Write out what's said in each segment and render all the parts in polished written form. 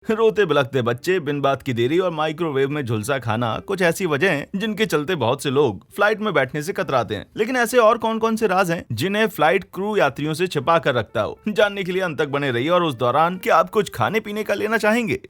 रोते बिलखते बच्चे, बिन बात की देरी और माइक्रोवेव में झुलसा खाना कुछ ऐसी वजह हैं जिनके चलते बहुत से लोग फ्लाइट में बैठने से कतराते हैं। लेकिन ऐसे और कौन कौन से राज हैं जिन्हें फ्लाइट क्रू यात्रियों से छिपा कर रखता हो? जानने के लिए अंत तक बने रहिए। और उस दौरान क्या आप कुछ खाने पीने का लेना चाहेंगे?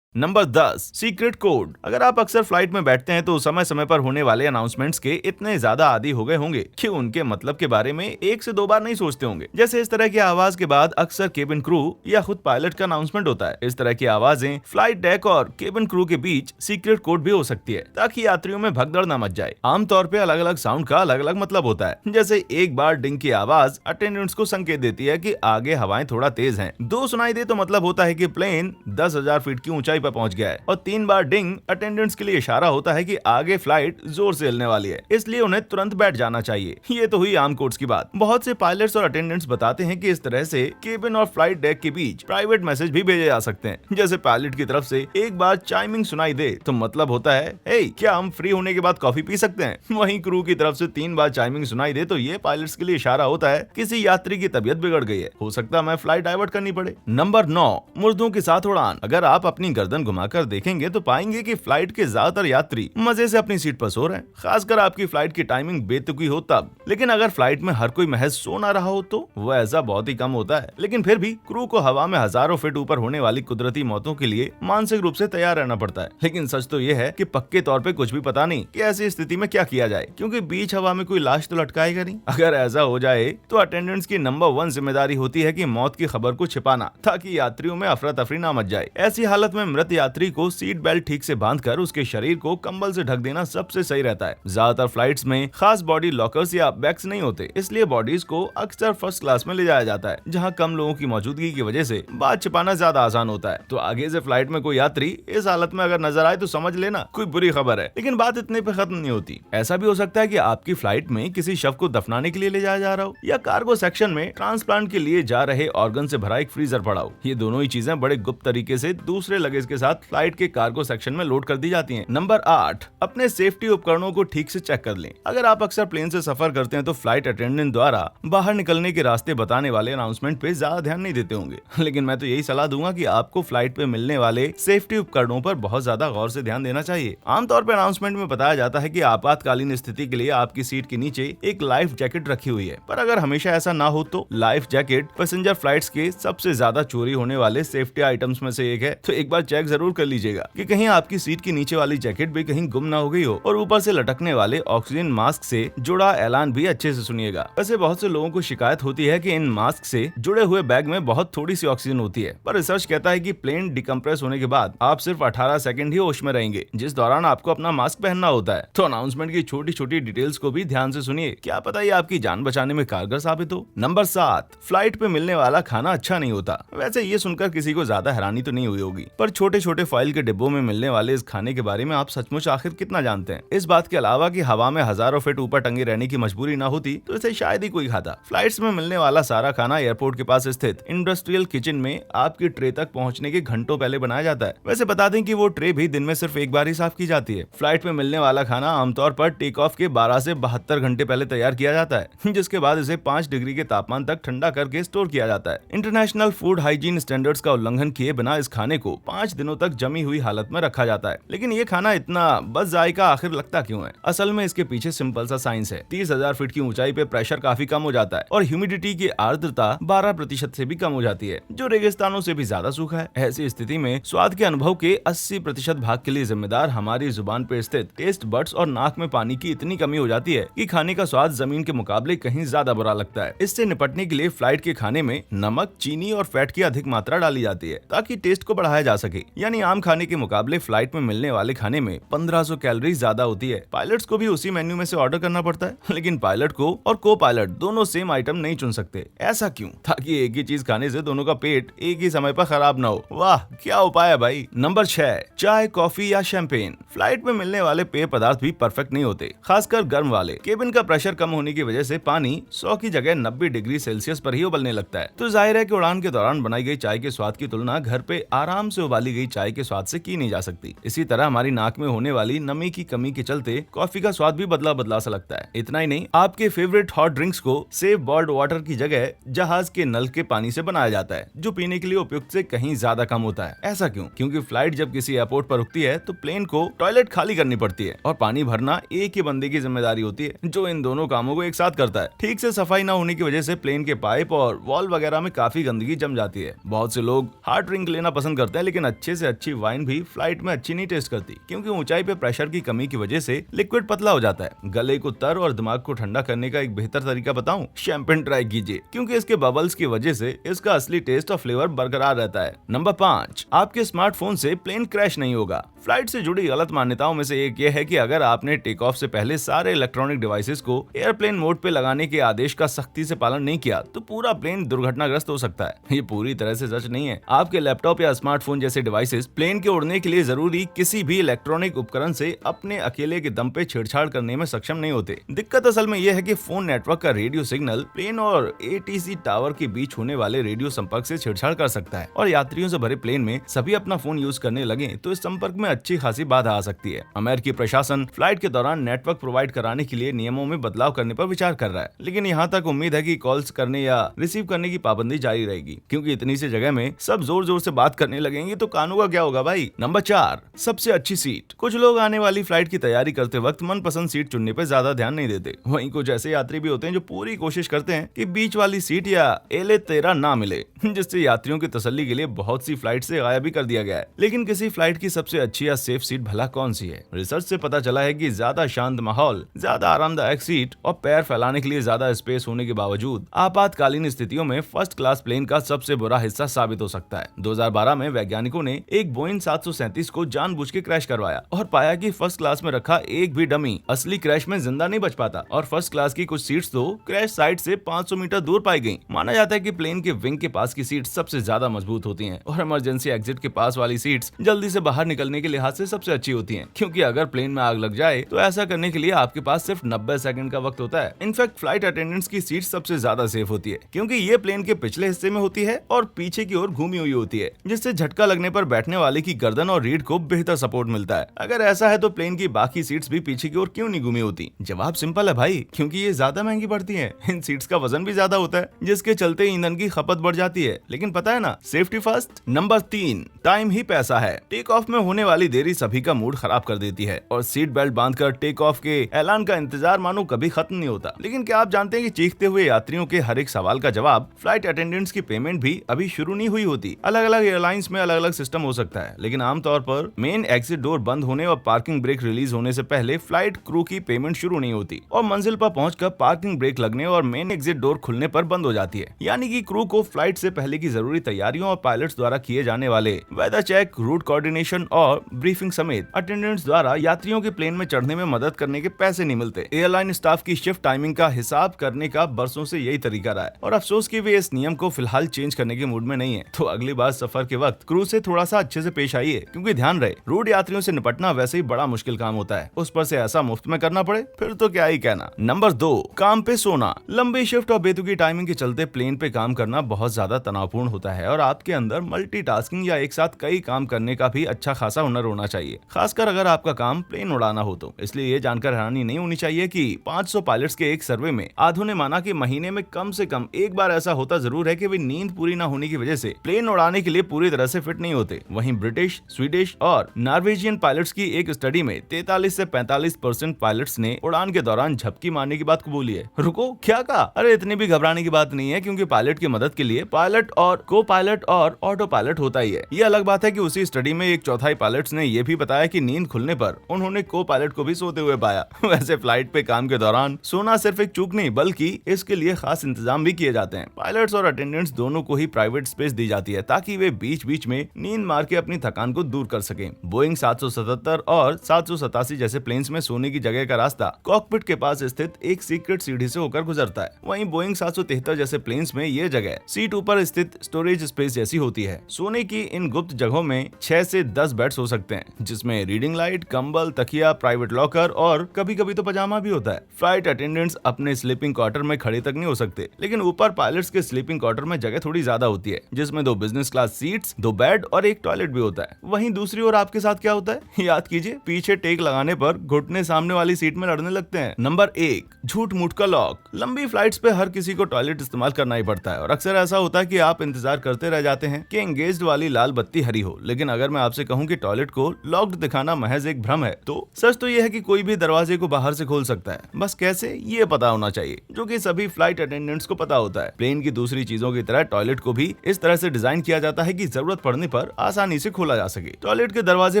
Number 10, secret code. अगर आप अक्सर फ्लाइट में बैठते हैं तो समय समय पर होने वाले अनाउंसमेंट्स के इतने ज्यादा आदी हो गए होंगे कि उनके मतलब के बारे में एक से दो बार नहीं सोचते होंगे। जैसे इस तरह की आवाज के बाद अक्सर केबिन क्रू या खुद पायलट का अनाउंसमेंट होता है। इस तरह की आवाजें फ्लाइट डेक और केबिन क्रू के बीच सीक्रेट कोड भी हो सकती है, ताकि यात्रियों में भगदड़ न मच जाए। आमतौर पर अलग अलग साउंड का अलग अलग मतलब होता है। जैसे एक बार डिंग की आवाज अटेंडेंट्स को संकेत देती है कि आगे हवाएं थोड़ा तेज हैं। दो सुनाई दे तो मतलब होता है कि प्लेन 10,000 फीट की ऊंचाई पर पहुंच गया है। और 3 बार डिंग अटेंडेंट्स के लिए इशारा होता है कि आगे फ्लाइट जोर से हिलने वाली है, इसलिए उन्हें तुरंत बैठ जाना चाहिए। ये तो हुई आम कोड्स की बात। बहुत से पायलट्स और अटेंडेंट्स बताते हैं कि इस तरह से केबिन और फ्लाइट डेक के बीच प्राइवेट मैसेज भी भेजे जा सकते हैं। जैसे पायलट की तरफ से एक बार चाइमिंग सुनाई दे तो मतलब होता है, हे क्या हम फ्री होने के बाद कॉफी पी सकते हैं? वहीं क्रू की तरफ से 3 बार चाइमिंग सुनाई दे तो ये पायलट्स के लिए इशारा होता है किसी यात्री की तबीयत बिगड़ गई है, हो सकता है हमें फ्लाइट डाइवर्ट करनी पड़े। नंबर 9, मुर्दों के साथ उड़ान। अगर आप अपनी गर्दन घुमाकर देखेंगे तो पाएंगे कि फ्लाइट के ज्यादातर यात्री मजे से अपनी सीट पर सो रहे हैं, खासकर आपकी फ्लाइट की टाइमिंग बेतुकी हो तब। लेकिन अगर फ्लाइट में हर कोई महज सो ना रहा हो तो वह ऐसा बहुत ही कम होता है। लेकिन फिर भी क्रू को हवा में हजारों फीट ऊपर होने वाली कुदरती मौतों के लिए मानसिक रूप से तैयार रहना पड़ता है। लेकिन सच तो यह है कि पक्के तौर पे कुछ भी पता नहीं कि ऐसी स्थिति में क्या किया जाए, क्योंकि बीच हवा में कोई लाश तो लटकाएगा नहीं। अगर ऐसा हो जाए तो अटेंडेंट्स की नंबर 1 जिम्मेदारी होती है कि मौत की खबर को छिपाना, ताकि यात्रियों में अफरा तफरी ना मच जाए। ऐसी हालत में मृत यात्री को सीट बेल्ट ठीक से बांधकर उसके शरीर को कंबल से ढक देना सबसे सही रहता है। ज्यादातर फ्लाइट्स में खास बॉडी लॉकर्स या बैग्स नहीं होते, इसलिए बॉडीज को अक्सर फर्स्ट क्लास में ले जाया जाता है, जहां कम लोगों की मौजूदगी की वजह से बात छिपाना ज्यादा आसान होता है। तो आगे से फ्लाइट में कोई यात्री इस हालत में अगर नजर आए तो समझ लेना कोई बुरी खबर है। लेकिन बात इतने पे खत्म नहीं होती। ऐसा भी हो सकता है कि आपकी फ्लाइट में किसी शव को दफनाने के लिए ले जाया जा रहा हो, या कार्गो सेक्शन में ट्रांसप्लांट के लिए जा रहे ऑर्गन से भरा एक फ्रीजर पड़ा हो। ये दोनों ही चीजें बड़े गुप्त तरीके से दूसरे लगेज के साथ फ्लाइट के कार्गो सेक्शन में लोड कर दी जाती हैं। नंबर 8, अपने सेफ्टी उपकरणों को ठीक से चेक कर लें। अगर आप अक्सर प्लेन से सफर करते हैं तो फ्लाइट अटेंडेंट द्वारा बाहर निकलने के रास्ते बताने वाले अनाउंसमेंट पे ज्यादा ध्यान नहीं देते होंगे। लेकिन मैं तो यही सलाह दूंगा कि आपको फ्लाइट पे मिलने वाले सेफ्टी उपकरणों पर बहुत ज्यादा गौर से ध्यान देना चाहिए। आमतौर पर अनाउंसमेंट में बताया जाता है कि आपातकालीन स्थिति के लिए आपकी सीट के नीचे एक लाइफ जैकेट रखी हुई है, पर अगर हमेशा ऐसा ना हो तो लाइफ जैकेट पैसेंजर फ्लाइट्स के सबसे ज्यादा चोरी होने वाले सेफ्टी आइटम्स में से एक है। तो एक बार चेक जरूर कर लीजिएगा कि कहीं आपकी सीट के नीचे वाली जैकेट भी कहीं गुम ना हो गई हो। और ऊपर से लटकने वाले ऑक्सीजन मास्क से जुड़ा ऐलान भी अच्छे से सुनिएगा। वैसे बहुत से लोगों को शिकायत होती है कि इन मास्क से जुड़े हुए बैग में बहुत थोड़ी सी ऑक्सीजन होती है, पर रिसर्च कहता है कि प्लेन डिकम्प्रेस होने के बाद आप सिर्फ 18 सेकंड ही होश में रहेंगे, जिस दौरान आपको अपना मास्क पहनना होता है। तो अनाउंसमेंट की छोटी छोटी डिटेल्स को भी ध्यान से सुनिए, क्या पता ये आपकी जान बचाने में कारगर साबित हो। नंबर 7, फ्लाइट पे मिलने वाला खाना अच्छा नहीं होता। वैसे ये सुनकर किसी को ज्यादा हैरानी तो नहीं हुई होगी, पर छोटे छोटे फॉइल के डिब्बों में मिलने वाले इस खाने के बारे में आप सचमुच आखिर कितना जानते हैं? इस बात के अलावा कि हवा में हजारों फीट ऊपर टंगे रहने की मजबूरी ना होती तो इसे शायद ही कोई खाता। फ्लाइट्स में मिलने वाला सारा खाना एयरपोर्ट के पास स्थित इंडस्ट्रियल किचन में आपकी ट्रे तक पहुंचने के घंटों पहले बनाया जाता है। वैसे बता दें कि वो ट्रे भी दिन में सिर्फ एक बार ही साफ की जाती है। फ्लाइट में मिलने वाला खाना आमतौर पर टेक ऑफ के 12 से 72 घंटे पहले तैयार किया जाता है, जिसके बाद इसे 5 डिग्री के तापमान तक ठंडा करके स्टोर किया जाता है। इंटरनेशनल फूड हाइजीन स्टैंडर्ड्स का उल्लंघन किए बिना इस खाने को 5 दिनों तक जमी हुई हालत में रखा जाता है। लेकिन ये खाना इतना बस जायका आखिर लगता क्यों है? असल में इसके पीछे सिंपल सा साइंस है। 30,000 फीट की ऊंचाई पे प्रेशर काफी कम हो जाता है और ह्यूमिडिटी की आर्द्रता 12% से भी कम हो जाती है, जो रेगिस्तानों से भी ज्यादा सूखा है। ऐसी स्थिति में स्वाद के अनुभव के 80% भाग के लिए जिम्मेदार हमारी जुबान पे स्थित टेस्ट बड्स और नाक में पानी की इतनी कमी हो जाती है कि खाने का स्वाद जमीन के मुकाबले कहीं ज्यादा बुरा लगता है। इससे निपटने के लिए फ्लाइट के खाने में नमक, चीनी और फैट की अधिक मात्रा डाली जाती है, ताकि टेस्ट को बढ़ाया जा सके। यानी आम खाने के मुकाबले फ्लाइट में मिलने वाले खाने में 1500 कैलोरी ज्यादा होती है। पायलट्स को भी उसी मेन्यू में से ऑर्डर करना पड़ता है, लेकिन पायलट को और को पायलट दोनों सेम आइटम नहीं चुन सकते। ऐसा क्यों? ताकि एक ही चीज खाने से दोनों का पेट एक ही समय पर खराब ना हो। वाह क्या उपाय है भाई। नंबर 6, चाय, कॉफी या शैंपेन। फ्लाइट में मिलने वाले पेय पदार्थ भी परफेक्ट नहीं होते, खासकर गर्म वाले। केबिन का प्रेशर कम होने की वजह से पानी 100 की जगह 90 डिग्री सेल्सियस पर ही उबलने लगता है। तो जाहिर है कि उड़ान के दौरान बनाई गई चाय के स्वाद की तुलना घर पे आराम से उबाली उबाली गई चाय के स्वाद से की नहीं जा सकती। इसी तरह हमारी नाक में होने वाली नमी की कमी के चलते कॉफी का स्वाद भी बदला बदला सा लगता है। इतना ही नहीं, आपके फेवरेट हॉट ड्रिंक्स को सेफ बॉइल्ड वाटर की जगह जहाज के नल के पानी से बनाया जाता है, जो पीने के लिए उपयुक्त से कहीं ज्यादा कम होता है। ऐसा क्यों? क्योंकि फ्लाइट जब किसी एयरपोर्ट पर रुकती है तो प्लेन को टॉयलेट खाली करनी पड़ती है और पानी भरना एक ही बंदे की जिम्मेदारी होती है, जो इन दोनों कामों को एक साथ करता है। ठीक से सफाई न होने की वजह से प्लेन के पाइप और वॉल वगैरह में काफी गंदगी जम जाती है। बहुत से लोग हार्ड ड्रिंक लेना पसंद करते हैं, लेकिन अच्छे से अच्छी वाइन भी फ्लाइट में अच्छी नहीं टेस्ट करती, क्योंकि ऊंचाई पे प्रेशर की कमी की वजह से लिक्विड पतला हो जाता है। गले को तर और दिमाग को ठंडा करने का एक बेहतर तरीका बताऊं? शैंपेन ट्राई कीजिए, क्योंकि इसके बबल्स की वजह से इसका असली टेस्ट और फ्लेवर बरकरार रहता है। नंबर 5, आपके स्मार्टफोन से प्लेन क्रैश नहीं होगा। फ्लाइट से जुड़ी गलत मान्यताओं में से एक यह है कि अगर आपने टेक ऑफ से पहले सारे इलेक्ट्रॉनिक डिवाइसेस को एयरप्लेन मोड पे लगाने के आदेश का सख्ती से पालन नहीं किया तो पूरा प्लेन दुर्घटनाग्रस्त हो सकता है। ये पूरी तरह से सच नहीं है। आपके लैपटॉप या स्मार्टफोन जैसे डिवाइसेस प्लेन के उड़ने के लिए जरूरी किसी भी इलेक्ट्रॉनिक उपकरण से अपने अकेले के दम पे छेड़छाड़ करने में सक्षम नहीं होते। दिक्कत असल में यह है कि फोन नेटवर्क का रेडियो सिग्नल प्लेन और ATC टावर के बीच होने वाले रेडियो संपर्क से छेड़छाड़ कर सकता है, और यात्रियों से भरे प्लेन में सभी अपना फोन यूज करने लगे तो इस संपर्क में अच्छी खासी बाधा आ सकती है। अमेरिकी प्रशासन फ्लाइट के दौरान नेटवर्क प्रोवाइड कराने के लिए नियमों में बदलाव करने पर विचार कर रहा है, लेकिन यहाँ तक उम्मीद है कि कॉल्स करने या रिसीव करने की पाबंदी जारी रहेगी, क्योंकि इतनी सी जगह में सब जोर जोर से बात करने लगेंगे तो कानून का क्या होगा भाई। नंबर 4, सबसे अच्छी सीट। कुछ लोग आने वाली फ्लाइट की तैयारी करते वक्त मनपसंद सीट चुनने पर ज्यादा ध्यान नहीं देते। वहीं कुछ ऐसे यात्री भी होते हैं जो पूरी कोशिश करते हैं कि बीच वाली सीट या एले-13 ना मिले, जिससे यात्रियों की तसल्ली के लिए बहुत सी फ्लाइट से गायब भी कर दिया गया है। लेकिन किसी फ्लाइट की सबसे अच्छी या सेफ सीट भला कौन सी है? रिसर्च से पता चला है कि ज्यादा शांत माहौल, ज्यादा आरामदायक सीट और पैर फैलाने के लिए ज्यादा स्पेस होने के बावजूद आपातकालीन स्थितियों में फर्स्ट क्लास प्लेन का सबसे बुरा हिस्सा साबित हो सकता है। 2012 में वैज्ञानिकों ने एक बोइंग 737 को जानबूझ के क्रैश करवाया और पाया कि फर्स्ट क्लास में रखा एक भी डमी असली क्रैश में जिंदा नहीं बच पाता, और फर्स्ट क्लास की कुछ सीट्स तो क्रैश साइट से 500 मीटर दूर पाई गई। माना जाता है कि प्लेन के विंग के पास की सीट सबसे ज्यादा मजबूत होती हैं और इमरजेंसी एग्जिट के पास वाली सीट्स जल्दी से बाहर निकलने के लिहाज से सबसे अच्छी होती हैं, क्योंकि अगर प्लेन में आग लग जाए तो ऐसा करने के लिए आपके पास सिर्फ 90 सेकंड का वक्त होता है। इनफैक्ट फ्लाइट अटेंडेंट्स की सीट सबसे ज्यादा सेफ होती है, क्योंकि ये प्लेन के पिछले हिस्से में होती है और पीछे की ओर घूमी हुई होती है, जिससे झटका लगने पर बैठने वाले की गर्दन और रीढ़ को बेहतर सपोर्ट मिलता है। अगर ऐसा है तो प्लेन की बाकी सीट्स भी पीछे की ओर क्यों नहीं घूमी होती? जवाब सिंपल है भाई, क्योंकि ये ज्यादा महंगी पड़ती है। इन सीट्स का वजन भी ज्यादा होता है, जिसके चलते ईंधन की खपत बढ़ जाती है। लेकिन पता है ना, सेफ्टी फर्स्ट। नंबर 3, टाइम ही पैसा है। टेक ऑफ में होने वाली देरी सभी का मूड खराब कर देती है और सीट बेल्ट बांधकर टेक ऑफ के ऐलान का इंतजार मानो कभी खत्म नहीं होता। लेकिन क्या आप जानते हैं कि चीखते हुए यात्रियों के हर एक सवाल का जवाब फ्लाइट अटेंडेंट्स की पेमेंट भी अभी शुरू नहीं हुई होती। अलग अलग एयरलाइंस में अलग अलग सिस्टम हो सकता है, लेकिन आमतौर पर मेन एग्जिट डोर बंद होने और पार्किंग ब्रेक रिलीज होने से पहले फ्लाइट क्रू की पेमेंट शुरू नहीं होती और मंजिल पर पहुंचकर पार्किंग ब्रेक लगने और मेन एग्जिट डोर खुलने पर बंद हो जाती है। यानी कि क्रू को फ्लाइट से पहले की जरूरी तैयारियों और पायलट्स द्वारा किए जाने वाले वेदर चेक, रूट कोऑर्डिनेशन और ब्रीफिंग समेत अटेंडेंट्स द्वारा यात्रियों के प्लेन में चढ़ने में मदद करने के पैसे नहीं मिलते। एयरलाइन स्टाफ की शिफ्ट टाइमिंग का हिसाब करने का बरसों से यही तरीका रहा है और अफसोस कि वे इस नियम को फिलहाल चेंज करने के मूड में नहीं है। तो अगली बार सफर के वक्त क्रू से थोड़ा सा अच्छे से पेश आइए, क्योंकि ध्यान रहे, रूड यात्रियों से निपटना वैसे ही बड़ा मुश्किल काम होता है, उस पर से ऐसा मुफ्त में करना पड़े फिर तो क्या ही कहना। नंबर 2, काम पे सोना। लंबी शिफ्ट और बेतुकी टाइमिंग के चलते प्लेन पे काम करना बहुत ज्यादा तनावपूर्ण होता है और आपके अंदर मल्टीटास्किंग या एक साथ कई काम करने का भी अच्छा खासा हुनर होना चाहिए, खासकर अगर आपका काम प्लेन उड़ाना हो तो। इसलिए ये जानकर हैरानी नहीं होनी चाहिए कि 500 पायलट्स के एक सर्वे में आधों ने माना कि महीने में कम से कम एक बार ऐसा होता जरूर है कि वे नींद पूरी न होने की वजह से प्लेन उड़ाने के लिए पूरी तरह से फिट नहीं होते। वहीं ब्रिटिश, स्वीडिश और नॉर्वेजियन पायलट्स की एक स्टडी में 43 से 45% पायलट्स ने उड़ान के दौरान झपकी मारने की बात कबूली है। रुको, क्या कहा? अरे इतनी भी घबराने की बात नहीं है, क्योंकि पायलट की मदद के लिए पायलट और को पायलट और ऑटो पायलट होता ही है। ये अलग बात है कि उसी स्टडी में 1/4 पायलट्स ने यह भी बताया कि नींद खुलने पर उन्होंने को पायलट को भी सोते हुए पाया। वैसे फ्लाइट पे काम के दौरान सोना सिर्फ एक चूक नहीं, बल्कि इसके लिए खास इंतजाम भी किए जाते हैं। पायलट्स और अटेंडेंट्स दोनों को ही प्राइवेट स्पेस दी जाती है ताकि वे बीच बीच में नींद मार के अपनी थकान को दूर कर सकें। बोइंग 777 और 787 जैसे प्लेन्स में सोने की जगह का रास्ता कॉकपिट के पास स्थित एक सीक्रेट सीढ़ी से होकर गुजरता है। वहीं बोइंग 773 जैसे प्लेन्स में ये जगह सीट ऊपर स्थित स्टोरेज स्पेस जैसी होती है। सोने की इन गुप्त जगहों में 6 से 10 बेड्स हो सकते हैं, जिसमें रीडिंग लाइट, कंबल, तकिया, प्राइवेट लॉकर और कभी कभी तो पजामा भी होता है। फ्लाइट अटेंडेंट्स अपने स्लीपिंग क्वार्टर में खड़े तक नहीं हो सकते, लेकिन ऊपर पायलट्स के स्लीपिंग क्वार्टर में जगह थोड़ी ज्यादा होती है, जिसमें 2 बिजनेस क्लास सीट्स, 2 बेड और 1 टॉयलेट भी होता है। वहीं दूसरी ओर आपके साथ क्या होता है याद कीजिए, पीछे टेक लगाने पर घुटने सामने वाली सीट में लड़ने लगते हैं। नंबर 1, झूठ मूठ का लॉक। लंबी फ्लाइट्स पे हर किसी को टॉयलेट इस्तेमाल करना ही पड़ता है और अक्सर ऐसा होता है कि आप इंतजार करते रह जाते हैं कि एंगेज्ड वाली लाल बत्ती हरी हो। लेकिन अगर मैं आपसे कहूं कि टॉयलेट को लॉक्ड दिखाना महज एक भ्रम है, तो सच तो यह है कि कोई भी दरवाजे को बाहर से खोल सकता है, बस कैसे ये पता होना चाहिए, जो कि सभी फ्लाइट अटेंडेंट्स को पता होता है। प्लेन की दूसरी चीजों की तरह टॉयलेट को भी इस तरह से डिजाइन किया जाता है कि जरूरत पड़ने पर आसानी से खोला जा सके। टॉयलेट के दरवाजे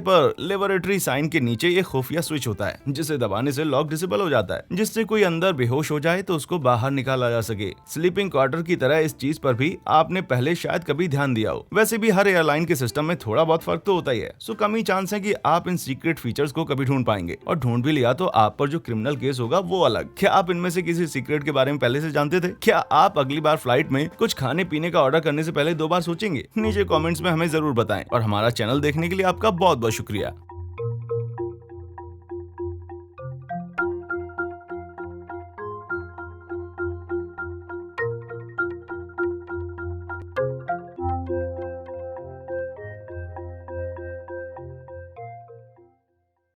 पर लेबोरेटरी साइन के नीचे एक खुफिया स्विच होता है, जिसे दबाने से लॉक डिसेबल हो जाता है, जिससे कोई अंदर बेहोश हो जाए तो उसको बाहर निकाला जा सके। स्लीपिंग क्वार्टर की तरह इस चीज पर भी आपने पहले शायद कभी ध्यान दिया हो। वैसे भी हर एयरलाइन के सिस्टम में थोड़ा बहुत फर्क तो होता ही है, सो कम ही चांस है कि आप इन सीक्रेट फीचर्स को कभी ढूंढ पाएंगे, और ढूंढ भी लिया तो आप पर जो क्रिमिनल केस होगा वो अलग। क्या आप इनमें से किसी सीक्रेट के बारे में पहले से जानते थे? क्या आप अगली बार फ्लाइट में कुछ खाने पीने का ऑर्डर करने से पहले 2 बार सोचेंगे? नीचे कमेंट्स में हमें जरूर बताएं, और हमारा चैनल देखने के लिए आपका बहुत बहुत शुक्रिया।